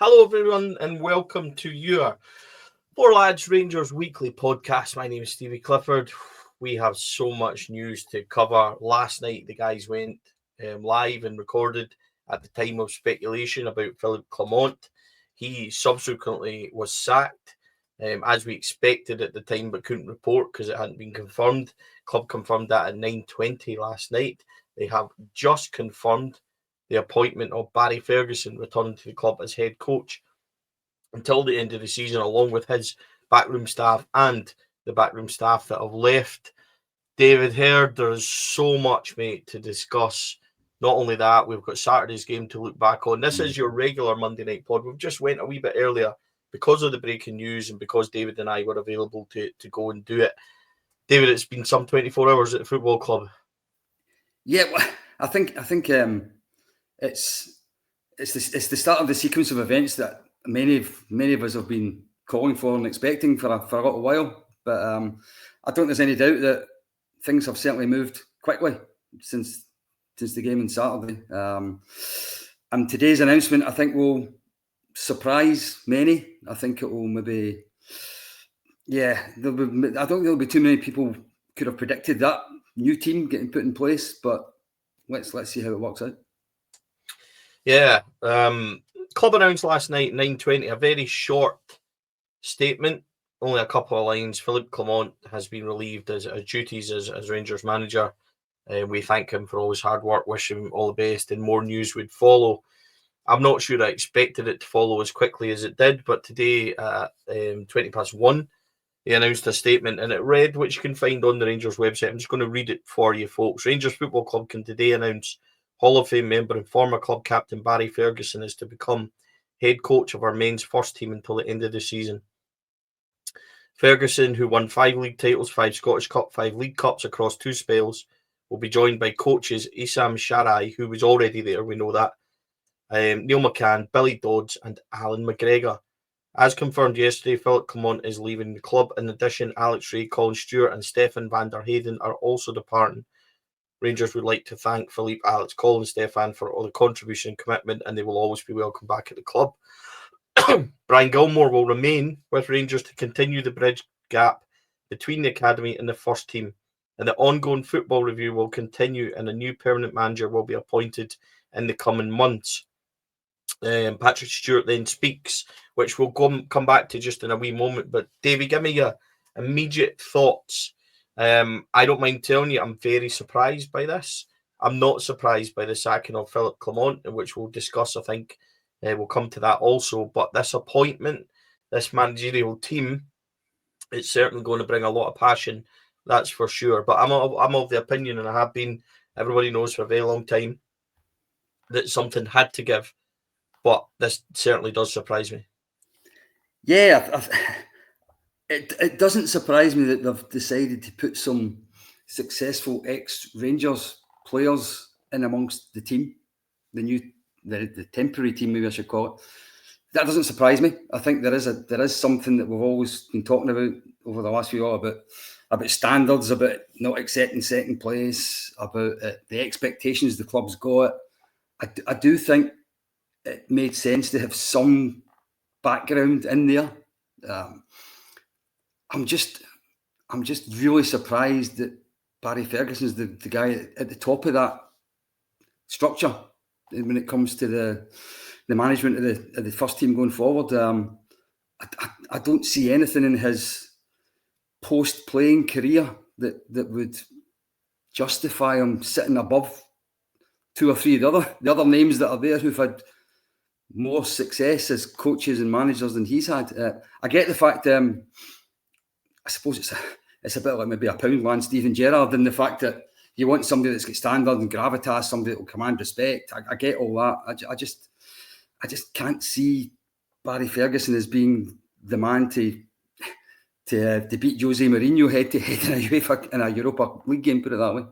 Hello, everyone, and welcome to your Four Lads Rangers weekly podcast. My name is Stevie Clifford. We have so much news to cover. Last night, the guys went live and recorded at the time of speculation about Philippe Clement. He subsequently was sacked, as we expected at the time, but couldn't report because it hadn't been confirmed. Club confirmed that at 9:20 last night. They have just confirmed the appointment of Barry Ferguson returning to the club as head coach until the end of the season, along with his backroom staff and the backroom staff that have left. David Hurd, there's so much, mate, to discuss. Not only that, we've got Saturday's game to look back on. This is your regular Monday night pod. We've just went a wee bit earlier because of the breaking news and because David and I were available to go and do it. David, it's been some 24 hours at the football club. Yeah, well, I think it's the start of the sequence of events that many of us have been calling for and expecting for a little while. But I don't think there's any doubt that things have certainly moved quickly since the game on Saturday. And today's announcement, I think, will surprise many. I think it will maybe, I don't think there'll be too many people could have predicted that new team getting put in place. But let's see how it works out. Yeah, club announced last night, 9:20, a very short statement, only a couple of lines. Philippe Clement has been relieved as duties as Rangers manager. We thank him for all his hard work, wish him all the best, and more news would follow. I'm not sure I expected it to follow as quickly as it did, but today at 1:20, they announced a statement, and it read, which you can find on the Rangers website. I'm just going to read it for you, folks. Rangers Football Club can today announce Hall of Fame member and former club captain Barry Ferguson is to become head coach of our men's first team until the end of the season. Ferguson, who won 5 league titles, 5 Scottish Cup, 5 League Cups across 2 spells, will be joined by coaches Issam Sharai, who was already there, we know that, Neil McCann, Billy Dodds and Allan McGregor. As confirmed yesterday, Philippe Clement is leaving the club. In addition, Alex Ray, Colin Stewart and Stefan van der Hayden are also departing. Rangers would like to thank Philippe, Alex, Colin and Stefan for all the contribution and commitment, and they will always be welcome back at the club. Brian Gilmore will remain with Rangers to continue the bridge gap between the academy and the first team, and the ongoing football review will continue, and a new permanent manager will be appointed in the coming months. Patrick Stewart then speaks, which we'll come back to just in a wee moment. But Davey, give me your immediate thoughts. I don't mind telling you, I'm very surprised by this. I'm not surprised by the sacking of Philippe Clement, which we'll discuss. I think we'll come to that also. But this appointment, this managerial team, it's certainly going to bring a lot of passion. That's for sure. But I'm of the opinion, and I have been, everybody knows for a very long time, that something had to give. But this certainly does surprise me. Yeah, it doesn't surprise me that they've decided to put some successful ex-Rangers players in amongst the team, the temporary team, maybe I should call it. That doesn't surprise me. I think there is something that we've always been talking about over the last few years about standards, about not accepting second place, about the expectations the club's got. I do think it made sense to have some background in there. I'm just really surprised that Barry Ferguson is the guy at the top of that structure when it comes to the management of the first team going forward. I don't see anything in his post-playing career that would justify him sitting above 2 or 3 of the other names that are there who've had more success as coaches and managers than he's had. I get the fact. I suppose it's a bit like maybe a Poundland Steven Gerrard, and the fact that you want somebody that's got standard and gravitas, somebody that will command respect. I get all that. I just can't see Barry Ferguson as being the man to beat Jose Mourinho head to head in a Europa League game. Put it that way.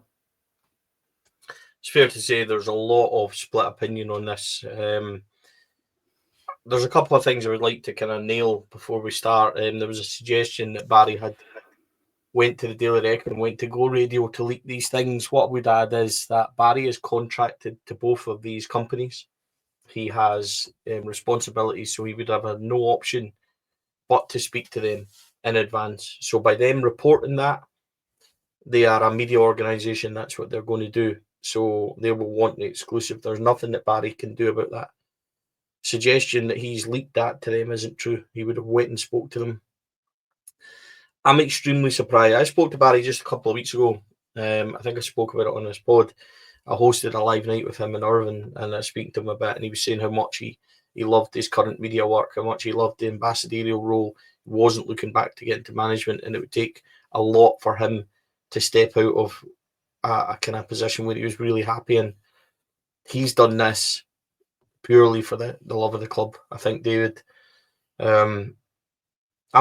It's fair to say there's a lot of split opinion on this. There's a couple of things I would like to kind of nail before we start. There was a suggestion that Barry had went to the Daily Record and went to Go Radio to leak these things. What I would add is that Barry is contracted to both of these companies. he has responsibilities, so he would have no option but to speak to them in advance. So by them reporting that, they are a media organisation, that's what they're going to do. So they will want the exclusive. There's nothing that Barry can do about that. Suggestion that he's leaked that to them isn't true. He would have went and spoke to them. I'm extremely surprised. I spoke to Barry just a couple of weeks ago. I think I spoke about it on this pod. I hosted a live night with him in Irvine, and I was speaking to him a bit, and he was saying how much he loved his current media work, how much he loved the ambassadorial role. He wasn't looking back to get into management, and it would take a lot for him to step out of a kind of position where he was really happy in. He's done this purely for the love of the club, I think, David. I'm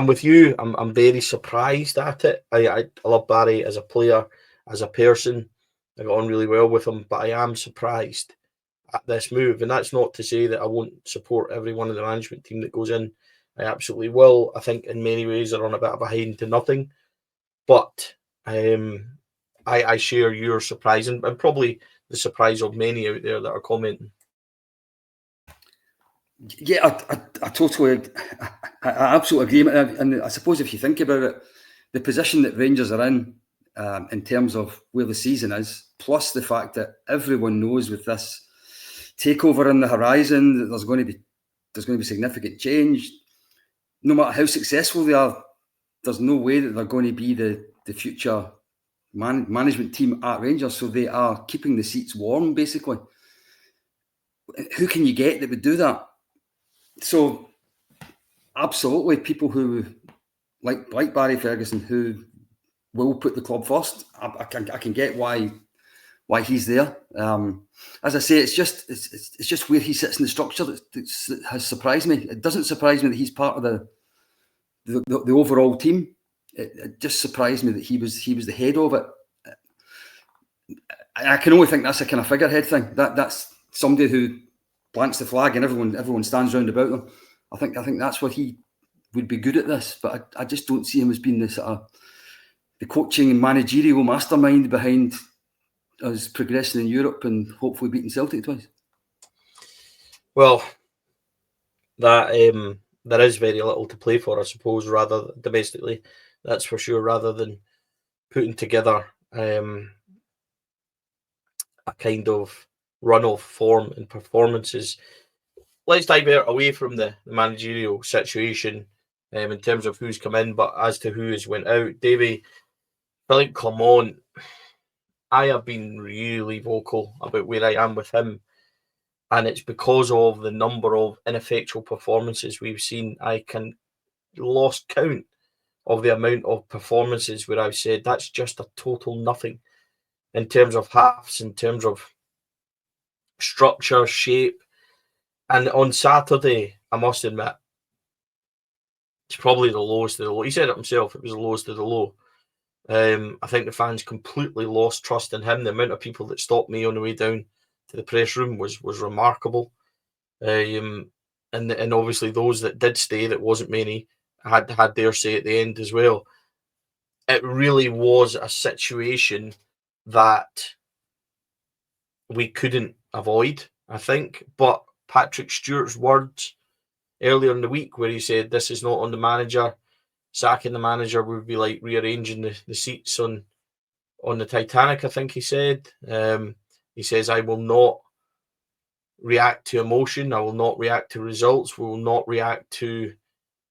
with you. I'm very surprised at it. I love Barry as a player, as a person. I got on really well with him, but I am surprised at this move. And that's not to say that I won't support everyone in the management team that goes in. I absolutely will. I think in many ways they're on a bit of a hiding to nothing. But I share your surprise and probably the surprise of many out there that are commenting. Yeah, I totally, I absolutely agree. And I suppose if you think about it, the position that Rangers are in terms of where the season is, plus the fact that everyone knows with this takeover on the horizon that there's going to be significant change. No matter how successful they are, there's no way that they're going to be the future management team at Rangers. So they are keeping the seats warm, basically. Who can you get that would do that? So, absolutely, people who like Barry Ferguson, who will put the club first. I can get why he's there. As I say, it's just where he sits in the structure that has surprised me. It doesn't surprise me that he's part of the overall team. It just surprised me that he was the head of it. I can only think that's a kind of figurehead thing. That's somebody who plants the flag and everyone stands round about them. I think that's what he would be good at this, but I just don't see him as being the coaching and managerial mastermind behind us progressing in Europe and hopefully beating Celtic twice. Well, that there is very little to play for, I suppose, rather domestically. That's for sure. Rather than putting together a kind of run of form and performances. Let's divert away from the managerial situation in terms of who's come in, but as to who has went out. Davey, Philippe Clement, I have been really vocal about where I am with him, and it's because of the number of ineffectual performances we've seen. I can lost count of the amount of performances where I've said that's just a total nothing in terms of halves, in terms of structure, shape. And on Saturday, I must admit, it's probably the lowest of the low. He said it himself, it was the lowest of the low. I think the fans completely lost trust in him. The amount of people that stopped me on the way down to the press room was remarkable. And obviously those that did stay, that wasn't many, had their say at the end as well. It really was a situation that we couldn't avoid, I think. But Patrick Stewart's words earlier in the week, where he said this is not on the manager, sacking the manager would be like rearranging the seats on the Titanic, I think he said. He says, I will not react to emotion, I will not react to results, we will not react to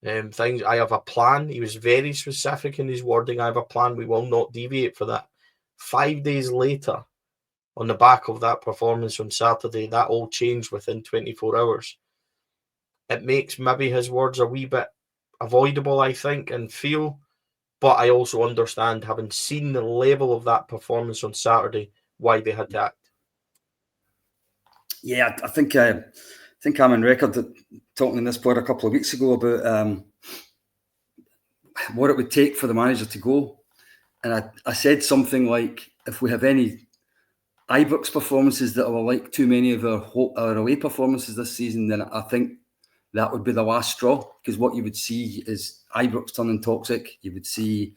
things. I have a plan. He was very specific in his wording. I have a plan, we will not deviate for that. 5 days later, on the back of that performance on Saturday, that all changed within 24 hours. It makes maybe his words a wee bit avoidable, I think, and feel, but I also understand, having seen the level of that performance on Saturday, why they had to act. Yeah, I think I'm on record talking in this pod a couple of weeks ago about what it would take for the manager to go. And I said something like, if we have any Ibrox performances that are like too many of our away performances this season, then I think that would be the last straw. Because what you would see is Ibrox turning toxic. You would see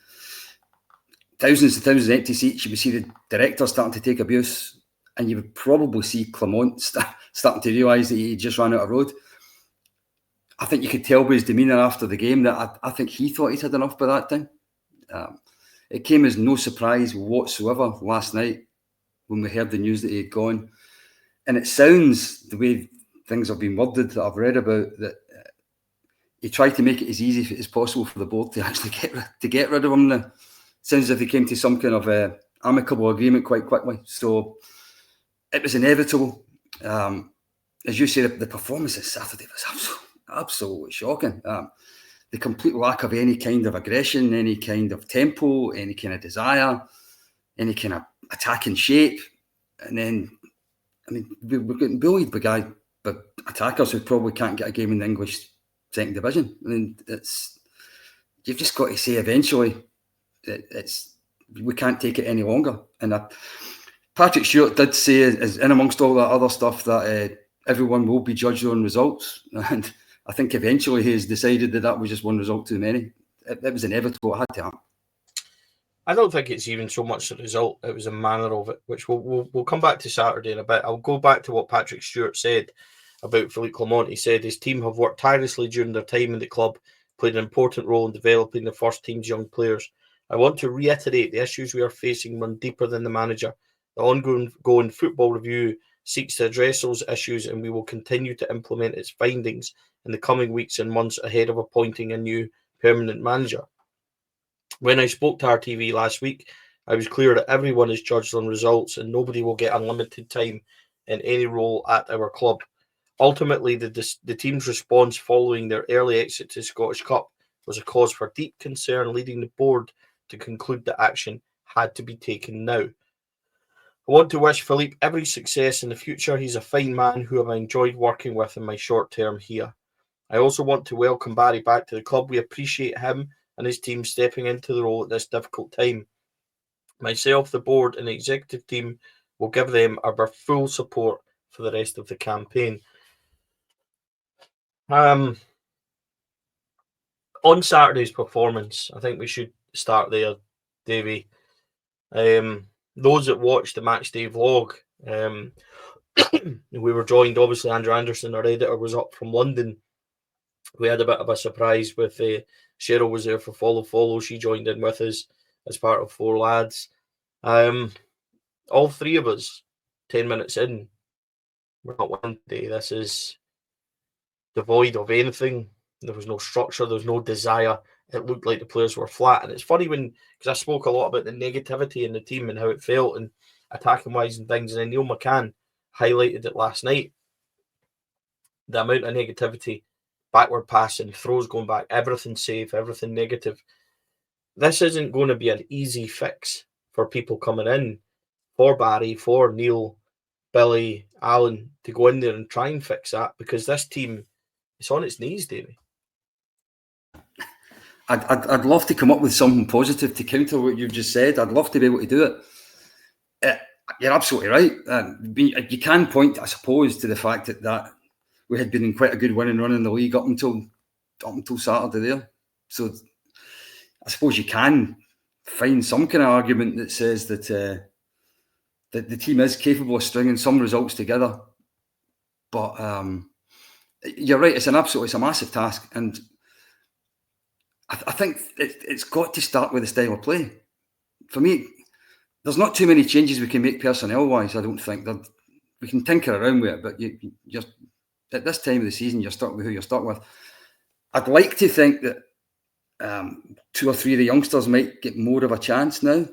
thousands and thousands of empty seats. You would see the directors starting to take abuse. and you would probably see Clement starting to realise that he just ran out of road. I think you could tell by his demeanour after the game that I think he thought he'd had enough by that time. It came as no surprise whatsoever last night when we heard the news that he had gone. And it sounds, the way things have been worded that I've read about, that he tried to make it as easy as possible for the board to actually get rid of him. Now, sounds as if they came to some kind of amicable agreement quite quickly. So it was inevitable. As you say, the performance of Saturday was absolutely shocking. The complete lack of any kind of aggression, any kind of tempo, any kind of desire, any kind of attacking shape. And then, I mean, we're getting bullied by attackers who probably can't get a game in the English second division. I mean, you've just got to say eventually we can't take it any longer. And Patrick Stewart did say, as in amongst all that other stuff, that everyone will be judged on results. And I think eventually he's decided that was just one result too many. It was inevitable. It had to happen. I don't think it's even so much the result. It was a manner of it, which we'll come back to Saturday in a bit. I'll go back to what Patrick Stewart said about Philippe Clement. He said his team have worked tirelessly during their time in the club, played an important role in developing the first team's young players. I want to reiterate the issues we are facing run deeper than the manager. The ongoing football review seeks to address those issues, and we will continue to implement its findings in the coming weeks and months ahead of appointing a new permanent manager. When I spoke to RTV last week, I was clear that everyone is judged on results and nobody will get unlimited time in any role at our club. Ultimately, the team's response following their early exit to the Scottish Cup was a cause for deep concern, leading the board to conclude that action had to be taken now. I want to wish Philippe every success in the future. He's a fine man who I've enjoyed working with in my short term here. I also want to welcome Barry back to the club. We appreciate him and his team stepping into the role at this difficult time. Myself, the board, and the executive team will give them our full support for the rest of the campaign. On Saturday's performance, I think we should start there, Davey. Those that watched the matchday vlog, we were joined, obviously, Andrew Anderson, our editor, was up from London. We had a bit of a surprise with Cheryl was there for follow. She joined in with us as part of Four Lads. All three of us, 10 minutes in, we're not winning today. This is devoid of anything. There was no structure. There was no desire. It looked like the players were flat. And it's funny because I spoke a lot about the negativity in the team and how it felt and attacking wise and things. And then Neil McCann highlighted it last night. The amount of negativity, backward passing, throws going back, everything safe, everything negative. This isn't going to be an easy fix for people coming in, for Barry, for Neil, Billy, Alan, to go in there and try and fix that, because this team is on its knees, Davey. I'd love to come up with something positive to counter what you've just said. I'd love to be able to do it. You're absolutely right. You can point, I suppose, to the fact that we had been in quite a good winning run in the league up until Saturday there. So I suppose you can find some kind of argument that says that the team is capable of stringing some results together. But you're right, it's a massive task. And I think it's got to start with the style of play. For me, there's not too many changes we can make personnel-wise, I don't think. We can tinker around with it, but you're at this time of the season, you're stuck with who you're stuck with. I'd like to think that 2 or 3 of the youngsters might get more of a chance now,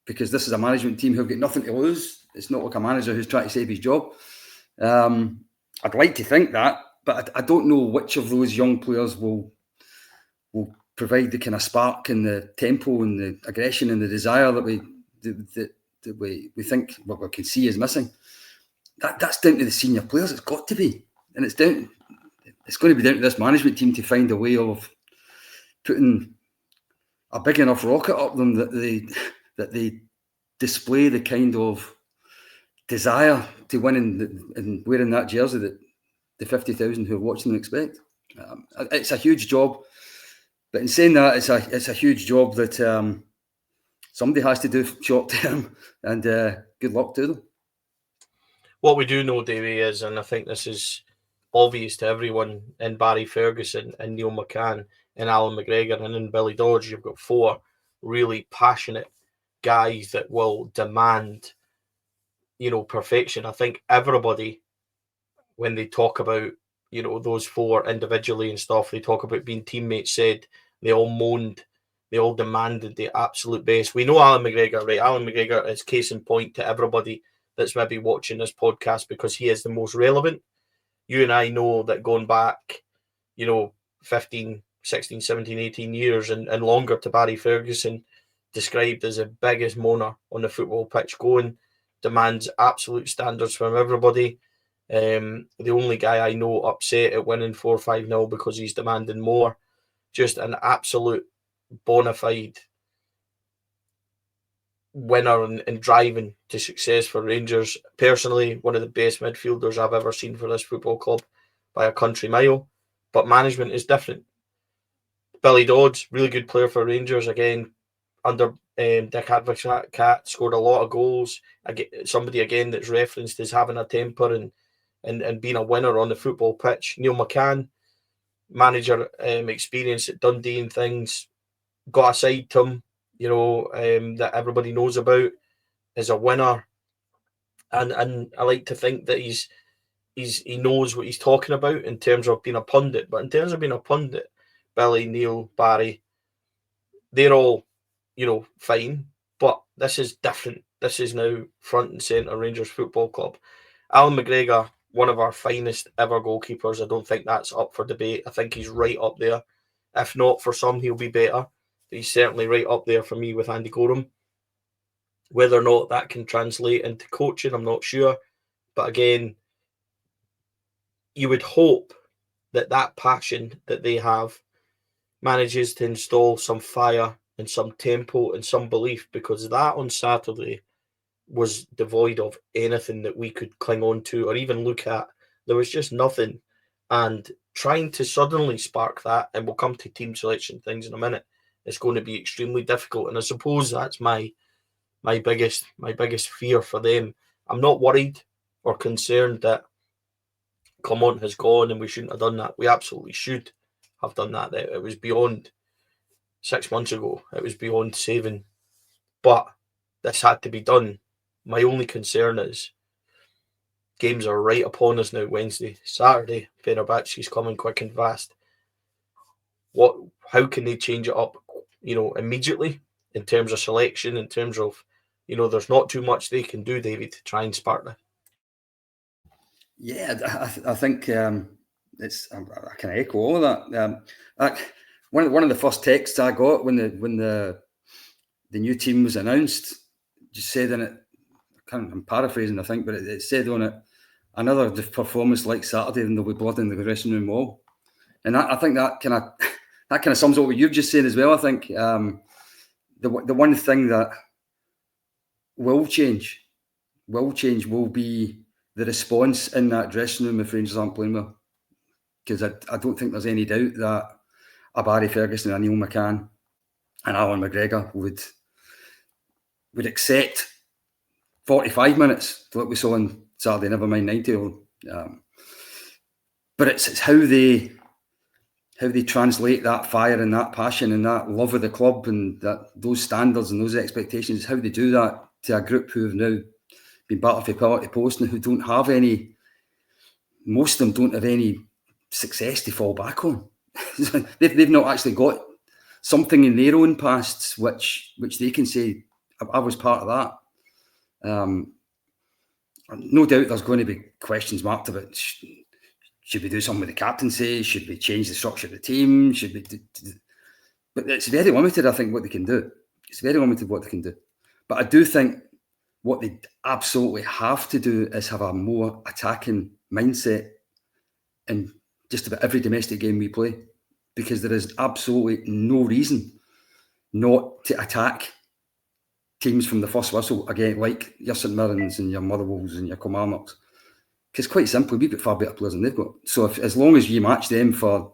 because this is a management team who've got nothing to lose. It's not like a manager who's trying to save his job. I'd like to think that, but I don't know which of those young players will provide the kind of spark and the tempo and the aggression and the desire that we think what we can see is missing. That's down to the senior players. It's got to be, and it's going to be down to this management team to find a way of putting a big enough rocket up them that they display the kind of desire to win and wearing that jersey that the 50,000 who are watching them expect. It's a huge job, but in saying that, it's a huge job that somebody has to do short term, and good luck to them. What we do know, Davey, is, and I think this is obvious to everyone, in Barry Ferguson and Neil McCann and Allan McGregor and in Billy Dodds, you've got 4 really passionate guys that will demand, perfection. I think everybody, when they talk about, those 4 individually and stuff, they talk about being teammates, said they all moaned, they all demanded the absolute best. We know Allan McGregor, right? Allan McGregor is case in point to everybody that's maybe watching this podcast because he is the most relevant. You and I know that going back, 15, 16, 17, 18 years and longer to Barry Ferguson, described as the biggest moaner on the football pitch, going, demands absolute standards from everybody. The only guy I know upset at winning 4-5-0 because he's demanding more. Just an absolute bona fide winner and driving to success for Rangers. Personally, one of the best midfielders I've ever seen for this football club by a country mile. But management is different. Billy Dodds, really good player for Rangers. Again, under Dick Advocat, scored a lot of goals. Somebody, again, that's referenced as having a temper and being a winner on the football pitch. Neil McCann, manager experience at Dundee and things, got a side to him, that everybody knows about, as a winner. And I like to think that he knows what he's talking about in terms of being a pundit. But in terms of being a pundit, Billy, Neil, Barry, they're all, fine. But this is different. This is now front and centre Rangers Football Club. Allan McGregor, one of our finest ever goalkeepers. I don't think that's up for debate. I think he's right up there. If not, for some, he'll be better. He's certainly right up there for me with Andy Gorham. Whether or not that can translate into coaching, I'm not sure. But again, you would hope that passion that they have manages to install some fire and some tempo and some belief, because that on Saturday was devoid of anything that we could cling on to or even look at. There was just nothing. And trying to suddenly spark that, and we'll come to team selection things in a minute, it's going to be extremely difficult. And I suppose that's my biggest fear for them. I'm not worried or concerned that Clement has gone and we shouldn't have done that. We absolutely should have done that. It was beyond 6 months ago. It was beyond saving. But this had to be done. My only concern is games are right upon us now. Wednesday, Saturday, Fenerbahce's coming quick and fast. How can they change it up, immediately in terms of selection, in terms of, there's not too much they can do, David, to try and spark that. Yeah, I think it's. I can echo all of that. One of the first texts I got when the new team was announced just said in it, I'm paraphrasing, I think, but it said on it, another performance like Saturday and there'll be blood in the dressing room wall. And I think that kind of sums up what you've just said as well. I think the one thing that will change will be the response in that dressing room if Rangers aren't playing well. Because I don't think there's any doubt that a Barry Ferguson, a Neil McCann and Allan McGregor would accept 45 minutes like we saw on Saturday, never mind 90. But it's how they translate that fire and that passion and that love of the club and those standards and those expectations, how they do that to a group who have now been battered for pillar to post and who don't have any, most of them don't have any success to fall back on. They've not actually got something in their own pasts which they can say, I was part of that. No doubt there's going to be questions marked about should we do something with the captaincy? Should we change the structure of the team? Should we but it's very limited, I think, what they can do. It's very limited what they can do. But I do think what they absolutely have to do is have a more attacking mindset in just about every domestic game we play, because there is absolutely no reason not to attack teams from the first whistle, again, like your St Mirrens and your Motherwells and your Kilmarnocks. Because quite simply, we've got far better players than they've got. So as long as you match them for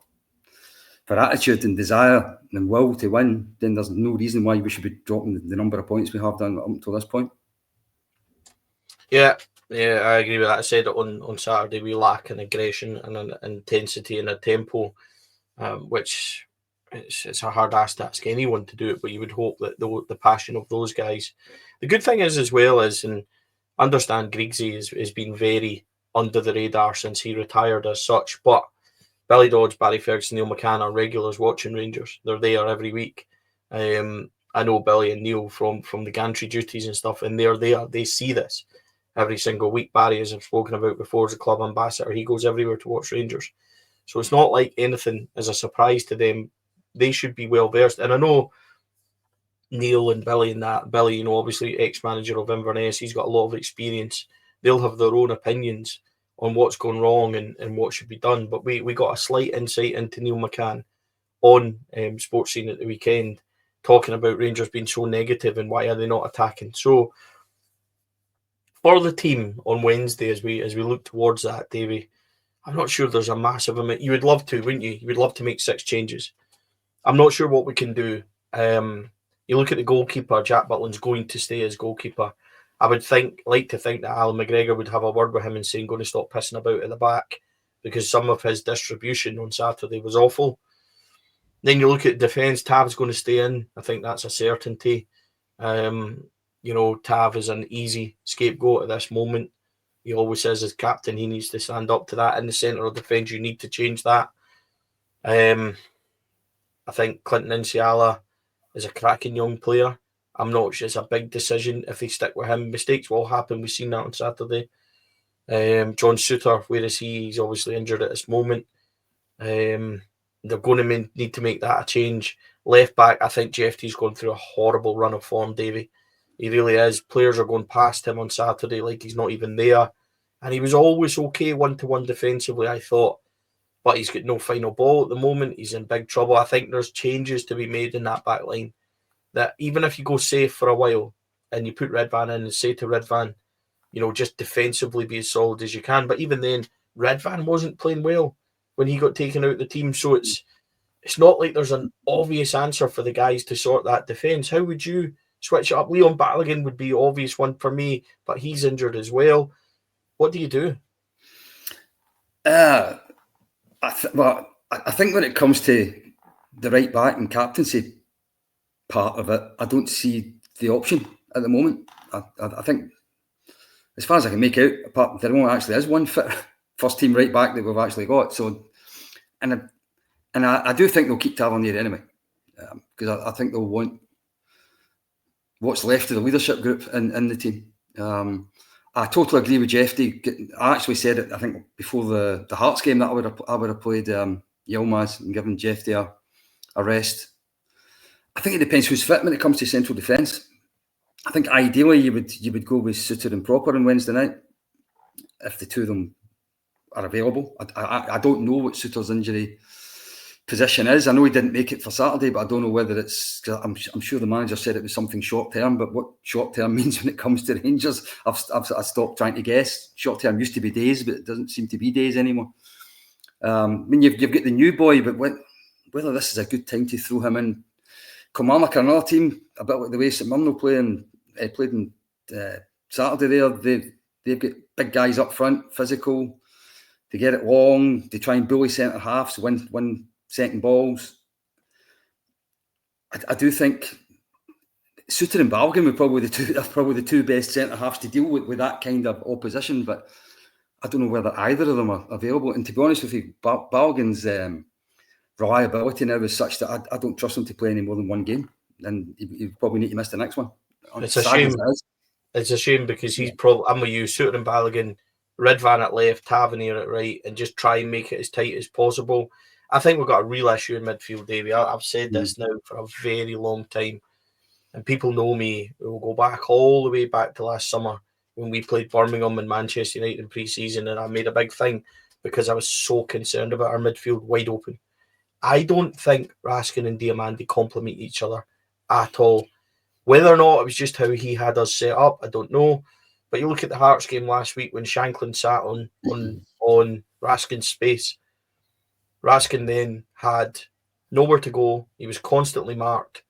attitude and desire and will to win, then there's no reason why we should be dropping the number of points we have done up until this point. Yeah, I agree with that. I said it on Saturday. We lack an aggression and an intensity and a tempo, which it's a hard ask to ask anyone to do it. But you would hope that the passion of those guys. The good thing is as well is, and understand Griggsy has been very under the radar since he retired as such. But Billy Dodds, Barry Ferguson, Neil McCann are regulars watching Rangers. They're there every week. I know Billy and Neil from the gantry duties and stuff, and they're there. They see this every single week. Barry, as I've spoken about before, as a club ambassador, he goes everywhere to watch Rangers. So it's not like anything is a surprise to them. They should be well versed. And I know Neil and Billy and that. Billy, obviously ex-manager of Inverness, he's got a lot of experience. They'll have their own opinions on what's going wrong and what should be done. But we got a slight insight into Neil McCann on Sports Scene at the weekend, talking about Rangers being so negative and why are they not attacking. So for the team on Wednesday, as we look towards that, Davey, I'm not sure there's a massive amount. You would love to, wouldn't you? You would love to make 6 changes. I'm not sure what we can do. You look at the goalkeeper, Jack Butland's going to stay as goalkeeper. I would like to think that Allan McGregor would have a word with him and saying, going to stop pissing about at the back, because some of his distribution on Saturday was awful. Then you look at defence, Tav's going to stay in. I think that's a certainty. Tav is an easy scapegoat at this moment. He always says as captain, he needs to stand up to that. In the centre of defence, you need to change that. I think Clinton Insiala is a cracking young player. I'm not sure it's a big decision if they stick with him. Mistakes will happen. We've seen that on Saturday. John Suter, where is he? He's obviously injured at this moment. They're going to need to make that a change. Left back, I think Jeffty's going through a horrible run of form, Davey. He really is. Players are going past him on Saturday like he's not even there. And he was always okay one-to-one defensively, I thought. But he's got no final ball at the moment. He's in big trouble. I think there's changes to be made in that back line. That even if you go safe for a while and you put Redvan in and say to Redvan, just defensively be as solid as you can. But even then, Redvan wasn't playing well when he got taken out of the team. So it's not like there's an obvious answer for the guys to sort that defence. How would you switch it up? Leon Balogun would be the obvious one for me, but he's injured as well. What do you do? I think when it comes to the right back and captaincy part of it, I don't see the option at the moment. I think, as far as I can make out, apart there only actually is one fit first team right back that we've actually got. So, and I do think they'll keep Tavernier anyway, because I think they'll want what's left of the leadership group in the team. I totally agree with Jeffy. I actually said it, I think, before the Hearts game, that I would have played Yilmaz and given Jeffy a rest. I think it depends who's fit when it comes to central defence. I think ideally you would go with Suter and Proper on Wednesday night if the two of them are available. I don't know what Suter's injury position is. I know he didn't make it for Saturday, but I don't know whether it's. I'm sure the manager said it was something short term, but what short term means when it comes to Rangers, I've stopped trying to guess. Short term used to be days, but it doesn't seem to be days anymore. You've got the new boy, but whether this is a good time to throw him in. Kilmarnock are another team, a bit like the way St Mirren played on Saturday there. They've got big guys up front, physical. They get it long. They try and bully centre halves, win second balls. I do think Suter and Balogun are probably the two best centre halves to deal with that kind of opposition. But I don't know whether either of them are available. And to be honest with you, Balogun's reliability now is such that I don't trust him to play any more than one game, and you probably need to miss the next one. It's a shame. It's a shame because he's probably. I'm with you, Suter and Balogun, Redvan at left, Tavernier at right, and just try and make it as tight as possible. I think we've got a real issue in midfield, Davey. I've said this now for a very long time, and people know me. We'll go back all the way back to last summer when we played Birmingham and Manchester United in pre-season, and I made a big thing because I was so concerned about our midfield wide open. I don't think Raskin and Diamandi complement each other at all. Whether or not it was just how he had us set up, I don't know. But you look at the Hearts game last week when Shanklin sat on Raskin's space. Raskin then had nowhere to go. He was constantly marked,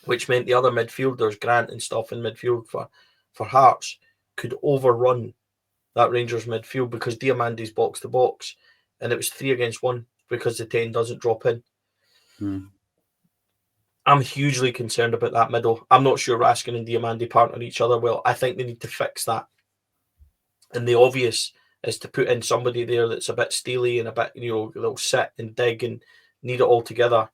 which meant the other midfielders, Grant and stuff in midfield for Hearts, could overrun that Rangers midfield because Diamandi's box to box, and it was 3 against 1 because the 10 doesn't drop in. I'm hugely concerned about that middle. I'm not sure Raskin and Diamandi partner each other well. I think they need to fix that. And the obvious is to put in somebody there that's a bit steely and a bit, they'll sit and dig and need it all together.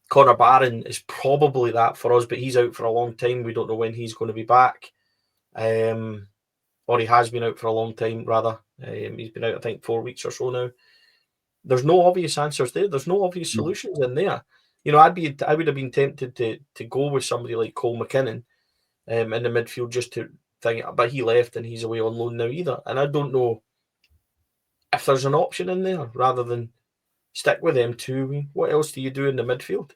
Connor Barron is probably that for us, but he's out for a long time. We don't know when he's going to be back. Or he has been out for a long time, rather. He's been out, I think, 4 weeks or so now. There's no obvious answers there. There's no obvious solutions in there. I would have been tempted to go with somebody like Cole McKinnon in the midfield just to think, but he left and he's away on loan now either. And I don't know if there's an option in there rather than stick with them two. What else do you do in the midfield?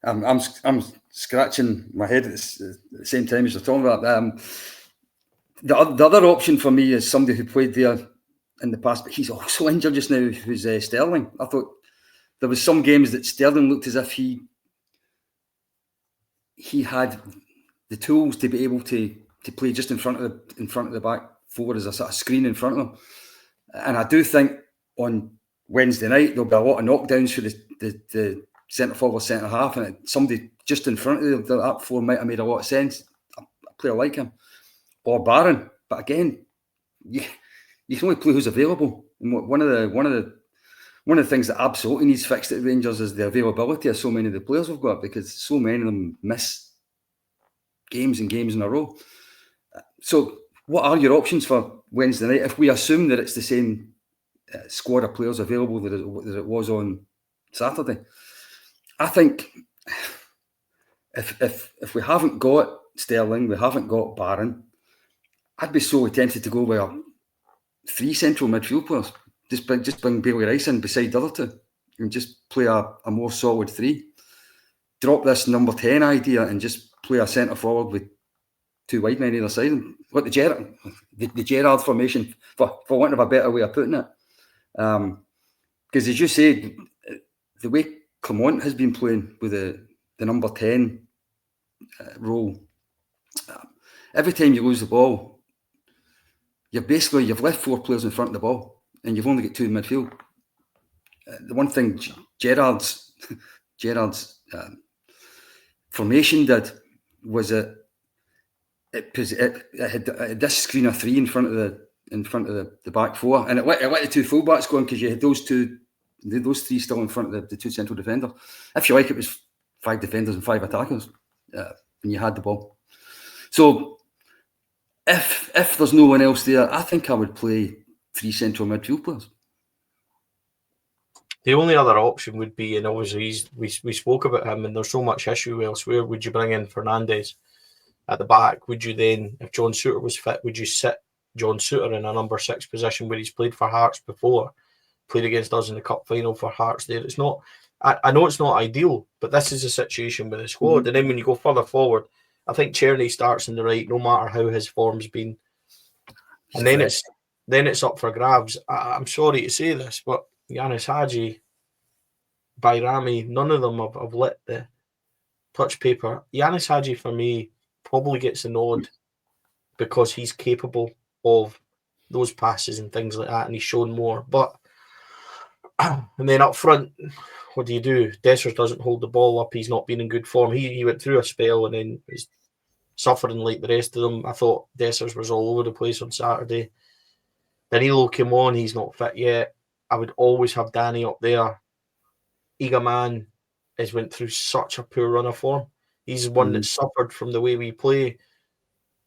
I'm scratching my head at the same time as you're talking about that. The other option for me is somebody who played there in the past, but he's also injured just now, who's Sterling. I thought there was some games that Sterling looked as if he had the tools to be able to play just in front of the back four as a sort of screen in front of them. And I do think on Wednesday night there'll be a lot of knockdowns for the centre forward, centre half, and somebody just in front of that four might have made a lot of sense. A player like him or Barron, but again, you can only play who's available. And one of the things that absolutely needs fixed at Rangers is the availability of so many of the players we've got, because so many of them miss games and games in a row. So what are your options for Wednesday night if we assume that it's the same squad of players available that it was on Saturday? I think if we haven't got Sterling, we haven't got Barron, I'd be so tempted to go with 3 central midfield players. Just bring Bailey Rice in beside the other two and just play a more solid 3. Drop this number 10 idea and just play a centre forward with 2 wide men either side. What the Gerrard formation, for want of a better way of putting it. Because as you say, the way Clement has been playing with the number 10 role, every time you lose the ball, you've left 4 players in front of the ball and you've only got 2 in midfield. The one thing Gerrard's formation did was it had this screen of 3 in front of the back 4, and it let the 2 fullbacks go in because you had those 3 still in front of the 2 central defenders. If you like, it was 5 defenders and 5 attackers when you had the ball. So if there's no one else there, I think I would play 3 central midfield players. The only other option would be, and obviously we spoke about him, and there's so much issue elsewhere. Would you bring in Fernandes at the back? Would you then, if John Souttar was fit, would you sit John Souttar in a number 6 position where he's played for Hearts before, played against us in the cup final for Hearts there? It's not. I know it's not ideal, but this is a situation with the squad. And then when you go further forward, I think Czerny starts in the right, no matter how his form's been. And then it's up for grabs. I'm sorry to say this, but Yanis Hadji, Bayrami, none of them have lit the touch paper. Yanis Hadji, for me, probably gets the nod because he's capable of those passes and things like that, and he's shown more. But and then up front, what do you do? Dessers doesn't hold the ball up. He's not been in good form. He went through a spell and then is suffering like the rest of them. I thought Dessers was all over the place on Saturday. Danilo came on. He's not fit yet. I would always have Danny up there. Igaman has went through such a poor run of form. He's one that suffered from the way we play.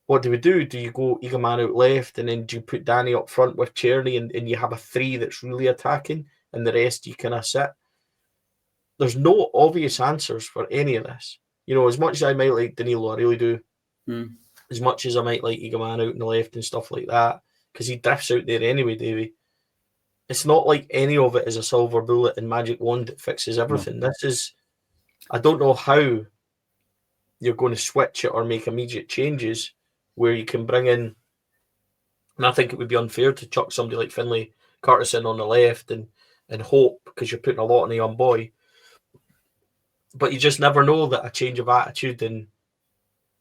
What do we do? Do you go Igaman out left and then do you put Danny up front with Czerny and you have a 3 that's really attacking and the rest you kind of sit? There's no obvious answers for any of this. As much as I might like Danilo, I really do. As much as I might like Igaman out on the left and stuff like that, because he drifts out there anyway, Davey. It's not like any of it is a silver bullet and magic wand that fixes everything. No. This is, I don't know how you're going to switch it or make immediate changes where you can bring in, and I think it would be unfair to chuck somebody like Finlay Curtis in on the left and hope, because you're putting a lot on a young boy. But you just never know that a change of attitude and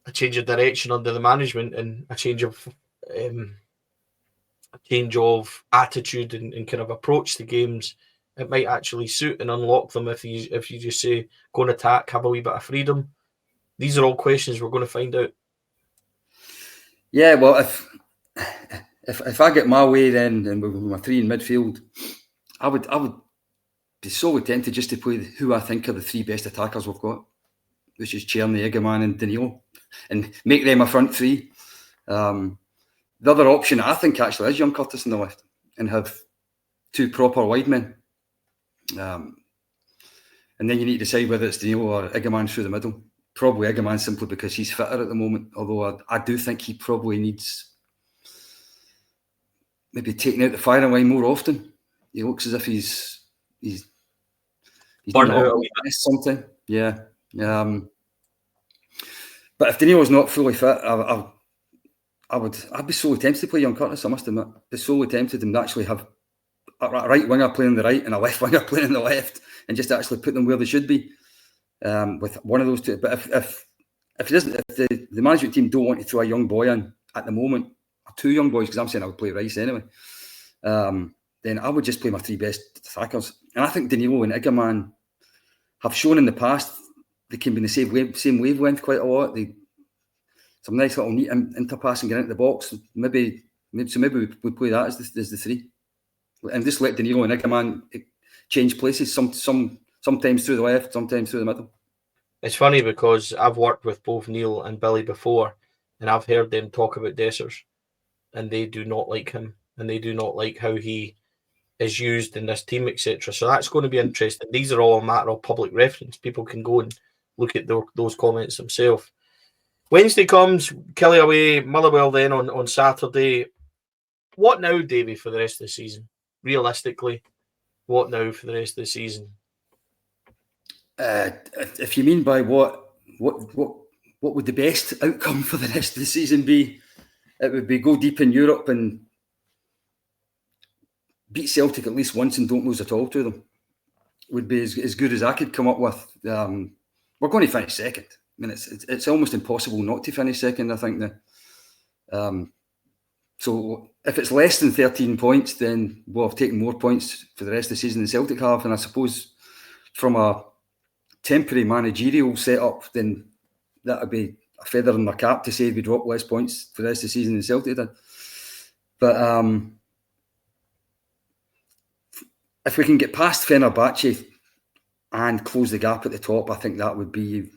a change of direction under the management and a change of attitude and kind of approach to games, it might actually suit and unlock them if you just say go and attack, have a wee bit of freedom. These are all questions we're going to find out. Yeah, well, if I get my way, then and with my three in midfield, I would be so tempted just to play who I think are the three best attackers we've got, which is Černý, Egeman, and Danilo, and make them a front three. The other option, I think, actually is young Curtis in the left and have two proper wide men. And then you need to decide whether it's Danilo or Egeman through the middle. Probably Egeman simply because he's fitter at the moment, although I do think he probably needs maybe taking out the firing line more often. He looks as if he's burnt out a wee bit something. Yeah. But if Danilo's not fully fit, I'd be solely tempted to play young Curtis, I must admit. Be solely tempted and actually have a right winger playing on the right and a left winger playing on the left and just actually put them where they should be with one of those two. But if the management team don't want to throw a young boy in at the moment, or two young boys, because I'm saying I would play Rice anyway, then I would just play my three best attackers. And I think Danilo and Egeman have shown in the past they can be in the same wavelength quite a lot. Some nice little neat interpassing getting into the box. Maybe we play that as the three, and just let Danilo and Egeman change places. Sometimes through the left, sometimes through the middle. It's funny because I've worked with both Neil and Billy before, and I've heard them talk about Dessers, and they do not like him, and they do not like how he is used in this team, etc. So that's going to be interesting. These are all a matter of public reference. People can go and look at those comments themselves. Wednesday comes, Kelly away, Motherwell then on Saturday. What now, Davey, for the rest of the season? Realistically, what now for the rest of the season? If you mean by what would the best outcome for the rest of the season be? It would be go deep in Europe and beat Celtic at least once and don't lose at all to them. Would be as good as I could come up with. We're going to finish second. I mean, it's almost impossible not to finish second, I think. So if it's less than 13 points, then we'll have taken more points for the rest of the season than Celtic have. And I suppose from a temporary managerial setup, then that would be a feather in my cap to say we drop less points for the rest of the season than Celtic did. But if we can get past Fenerbahce and close the gap at the top, I think that would be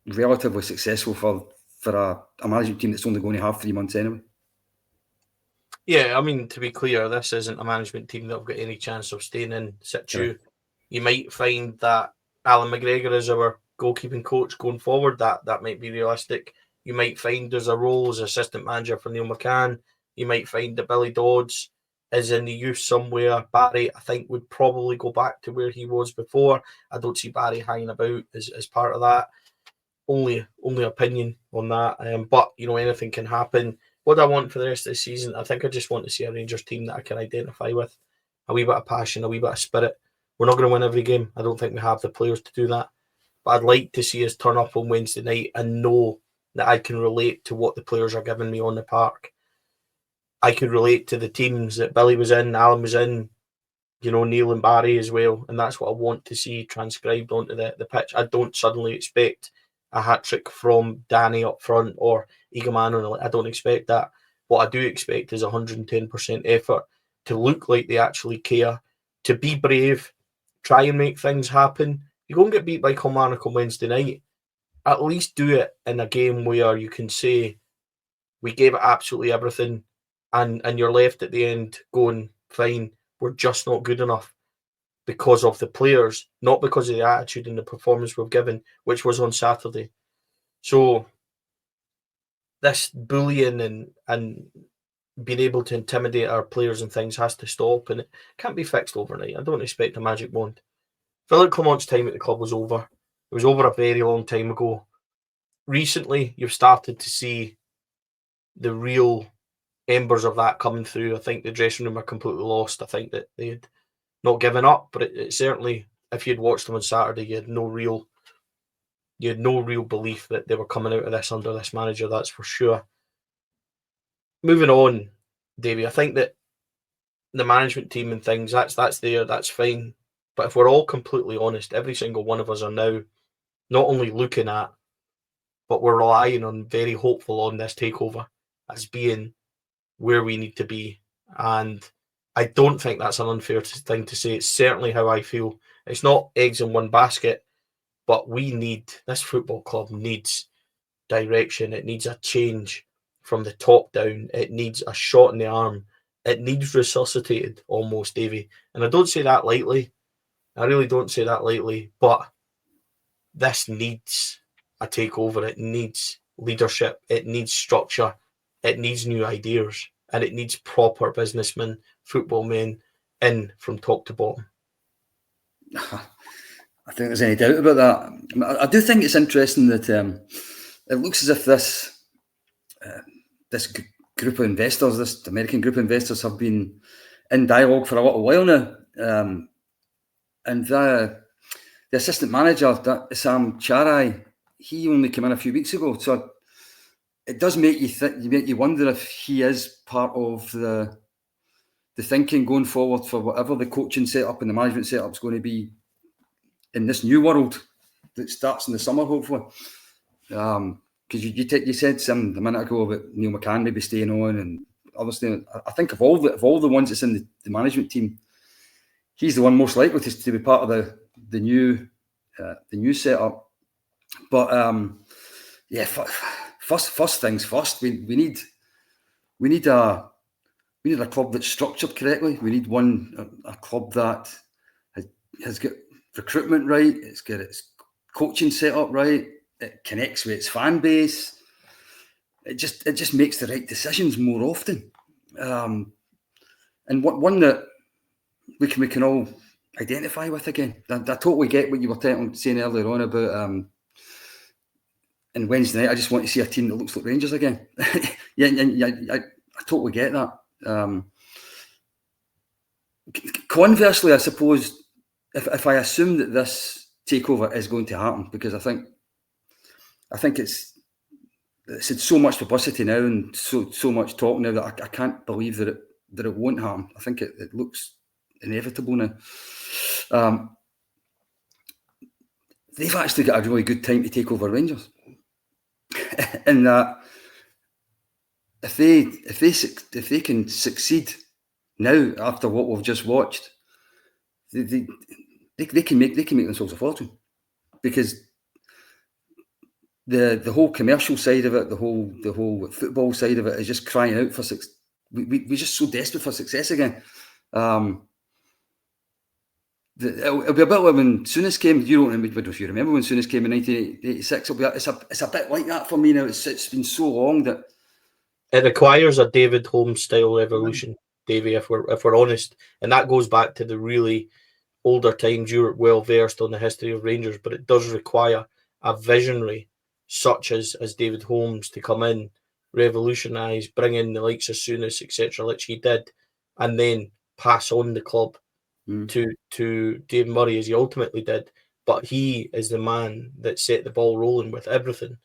relatively successful for a management team that's only going to have 3 months anyway. Yeah, I mean, to be clear, this isn't a management team that have got any chance of staying in situ. Yeah. You might find that Allan McGregor is our goalkeeping coach going forward. That might be realistic. You might find there's a role as assistant manager for Neil McCann. You might find that Billy Dodds is in the youth somewhere. Barry, I think, would probably go back to where he was before. I don't see Barry hanging about as part of that. Only opinion on that. But, anything can happen. What do I want for the rest of the season? I think I just want to see a Rangers team that I can identify with. A wee bit of passion, a wee bit of spirit. We're not going to win every game. I don't think we have the players to do that. But I'd like to see us turn up on Wednesday night and know that I can relate to what the players are giving me on the park. I could relate to the teams that Billy was in, Alan was in, Neil and Barry as well. And that's what I want to see transcribed onto the pitch. I don't suddenly expect a hat-trick from Danny up front or Egeman. I don't expect that. What I do expect is 110% effort to look like they actually care, to be brave, try and make things happen. You go and get beat by Kilmarnock on Wednesday night, at least do it in a game where you can say, we gave it absolutely everything, and you're left at the end going, fine, we're just not good enough because of the players, not because of the attitude and the performance we've given, which was on Saturday. So this bullying and being able to intimidate our players and things has to stop, and it can't be fixed overnight. I don't expect a magic wand. Philip Clement's time at the club was over. It was over a very long time ago. Recently, you've started to see the real embers of that coming through. I think the dressing room are completely lost. I think that they had not given up, but it certainly, if you'd watched them on Saturday, you had no real You had no real belief that they were coming out of this under this manager, that's for sure. Moving on, Davey, I think that the management team and things, that's there, that's fine. But if we're all completely honest, every single one of us are now not only looking at, but we're relying on, very hopeful on this takeover as being where we need to be. And I don't think that's an unfair thing to say. It's certainly how I feel. It's not eggs in one basket, but this football club needs direction. It needs a change from the top down. It needs a shot in the arm. It needs resuscitated almost, Davey. And I don't say that lightly. I really don't say that lightly, but this needs a takeover. It needs leadership. It needs structure. It needs new ideas. And it needs proper businessmen, football men in from top to bottom. I think there's any doubt about that. I do think it's interesting that it looks as if this group of investors, this American group of investors, have been in dialogue for a little while now. And the assistant manager, Sam Charai, he only came in a few weeks ago. So it does make you wonder if he is part of the thinking going forward for whatever the coaching setup and the management setup is going to be in this new world that starts in the summer, hopefully. Because you said some a minute ago about Neil McCann maybe staying on and others staying. I think of all the ones that's in the management team, he's the one most likely to be part of the new setup. But first things first. We need a club that's structured correctly. We need a club that has got recruitment right. It's got its coaching set up right. It connects with its fan base. It just makes the right decisions more often, and one that we can all identify with again. I totally get what you were saying earlier on about. And Wednesday night, I just want to see a team that looks like Rangers again. I totally get that. Conversely, I suppose if I assume that this takeover is going to happen, because I think it's had so much publicity now and so much talk now that I can't believe that it won't happen. I think it looks inevitable now. They've actually got a really good time to take over Rangers. In that, if they can succeed now after what we've just watched, they can make themselves a fortune, because the whole commercial side of it, the whole football side of it is just crying out for success. We're just so desperate for success again. It'll be a bit like when Souness came. You don't remember, if you remember when Souness came in 1986. It's a bit like that for me now. It's been so long that it requires a David Holmes style revolution, Davey. If we're honest, and that goes back to the really older times. You're well versed on the history of Rangers, but it does require a visionary such as David Holmes to come in, revolutionise, bring in the likes of Souness, etc., which he did, and then pass on the club to Dave Murray as he ultimately did. But he is the man that set the ball rolling with everything,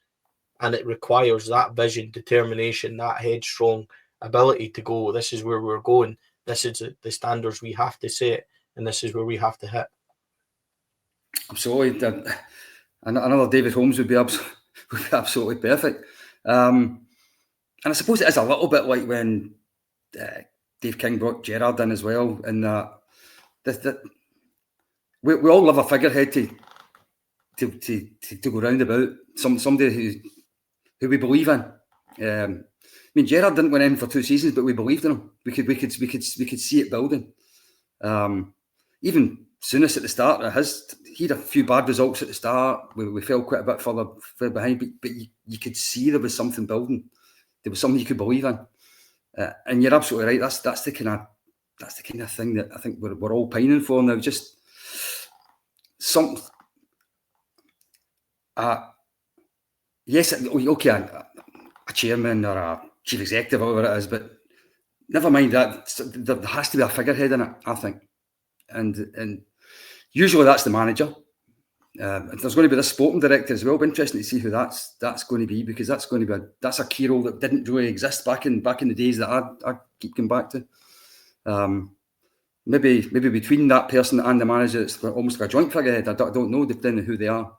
and it requires that vision, determination, that headstrong ability to go, this is where we're going, this is the standards we have to set, and this is where we have to hit. Absolutely. Another David Holmes would be absolutely perfect. And I suppose it is a little bit like when Dave King brought Gerrard in as well, and that we all love a figurehead to go round about, somebody who we believe in. I mean, Gerrard didn't win in for 2 seasons, but we believed in him. We could see it building. Even Souness at the start, he had a few bad results at the start. We fell quite a bit further behind, but you could see there was something building. There was something you could believe in. And you're absolutely right. That's the kind of thing that I think we're all pining for now. Just some. Yes, okay, a chairman or a chief executive, or whatever it is, but never mind that. There has to be a figurehead in it, I think, and usually that's the manager. There's going to be the sporting director as well. It'll be interesting to see who that's going to be, because that's going to be that's a key role that didn't really exist back in the days that I keep coming back to. Maybe between that person and the manager, it's almost like a joint figurehead. I don't know depending on who they are,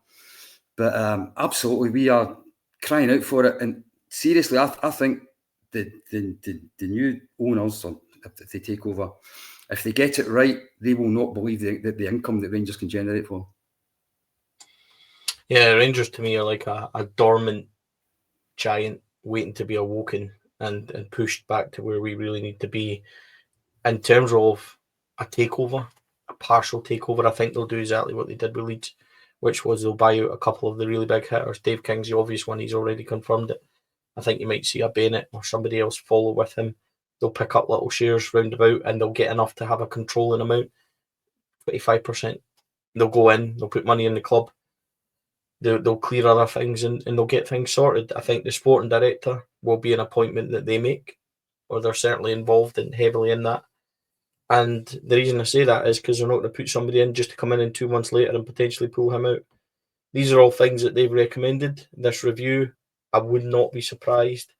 but absolutely we are crying out for it. And seriously, I think the new owners, or if they take over, if they get it right, they will not believe the income that Rangers can generate for. Yeah, Rangers to me are like a dormant giant waiting to be awoken and pushed back to where we really need to be. In terms of a takeover, a partial takeover, I think they'll do exactly what they did with Leeds, which was they'll buy out a couple of the really big hitters. Dave King's the obvious one, he's already confirmed it. I think you might see a Bennett or somebody else follow with him. They'll pick up little shares roundabout and they'll get enough to have a controlling amount, 25%. They'll go in, they'll put money in the club, they'll clear other things and they'll get things sorted. I think the sporting director will be an appointment that they make, or they're certainly involved heavily in that. And the reason I say that is because they're not going to put somebody in just to come in and 2 months later and potentially pull him out. These are all things that they've recommended. This review, I would not be surprised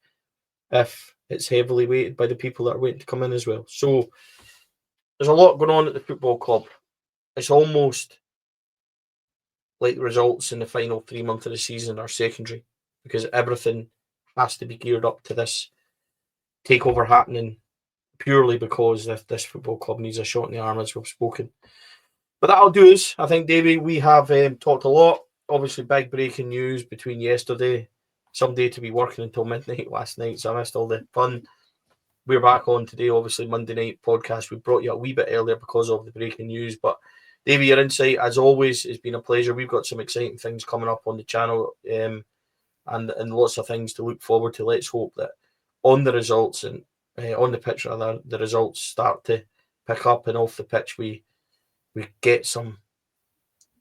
if it's heavily weighted by the people that are waiting to come in as well. So there's a lot going on at the football club. It's almost like the results in the final 3 months of the season are secondary, because everything has to be geared up to this takeover happening, purely because this football club needs a shot in the arm, as we've spoken. But that'll do us. I think, Davey, we have talked a lot. Obviously, big breaking news between yesterday. Someday to be working until midnight last night, so I missed all the fun. We're back on today, obviously, Monday night podcast. We brought you a wee bit earlier because of the breaking news. But, Davey, your insight, as always, has been a pleasure. We've got some exciting things coming up on the channel and lots of things to look forward to. Let's hope that on the results and on the pitch, rather, the results start to pick up, and off the pitch we get some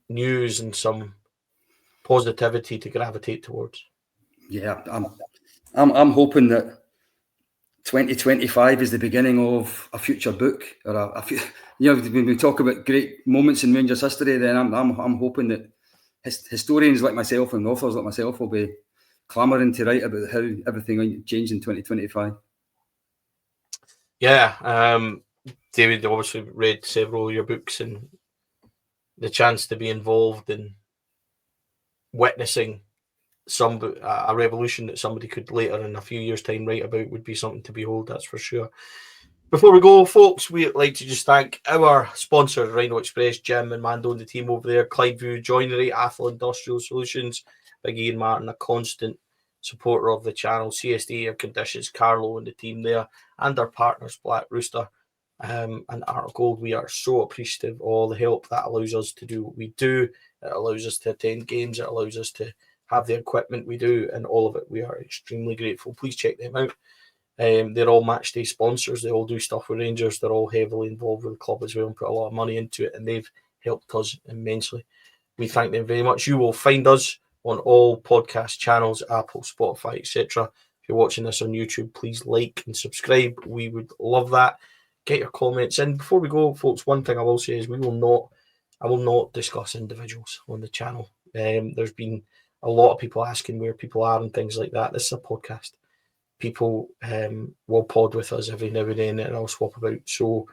news and some positivity to gravitate towards. Yeah, I'm hoping that 2025 is the beginning of a future book, or when we talk about great moments in Rangers history, then I'm hoping that historians like myself and authors like myself will be clamouring to write about how everything changed in 2025. Yeah, David obviously read several of your books, and the chance to be involved in witnessing a revolution that somebody could later in a few years' time write about would be something to behold, that's for sure. Before we go, folks, we'd like to just thank our sponsors, Rhino Express, Jim and Mando and the team over there, Clydeview Joinery, Athol Industrial Solutions, Big Ian Martin, a constant supporter of the channel, CSD Air Conditions, Carlo and the team there, and our partners, Black Rooster and Art of Gold. We are so appreciative of all the help that allows us to do what we do. It allows us to attend games. It allows us to have the equipment we do, and all of it. We are extremely grateful. Please check them out. They're all match day sponsors. They all do stuff with Rangers. They're all heavily involved with the club as well and put a lot of money into it, and they've helped us immensely. We thank them very much. You will find us on all podcast channels, Apple, Spotify, etc. If you're watching this on YouTube, please like and subscribe. We would love that. Get your comments in. Before we go, folks, one thing I will say is I will not discuss individuals on the channel. There's been a lot of people asking where people are and things like that. This is a podcast. People will pod with us every now and then, and I'll swap about. So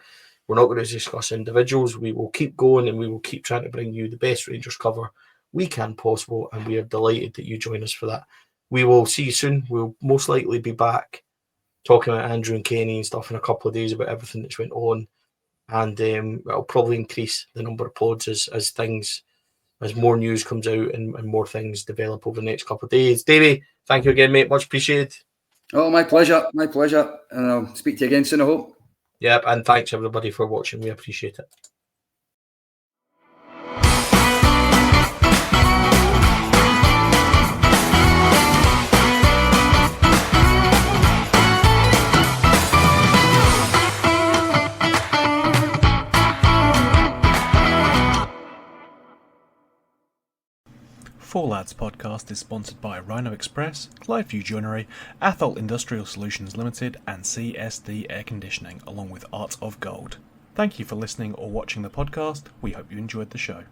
we're not going to discuss individuals. We will keep going, and we will keep trying to bring you the best Rangers cover we can possible, and we are delighted that you join us for that. We will see you soon. We'll most likely be back talking about Andrew and Kenny and stuff in a couple of days about everything that's went on, and it'll probably increase the number of pods as more news comes out and more things develop over the next couple of days. Davey, thank you again, mate. Much appreciated. Oh, my pleasure. My pleasure. And I'll speak to you again soon, I hope. Yep, and thanks everybody for watching. We appreciate it. Four Lads podcast is sponsored by Rhino Express, Clydeview Joinery, Athol Industrial Solutions Limited and CSD Air Conditioning, along with Art of Gold. Thank you for listening or watching the podcast. We hope you enjoyed the show.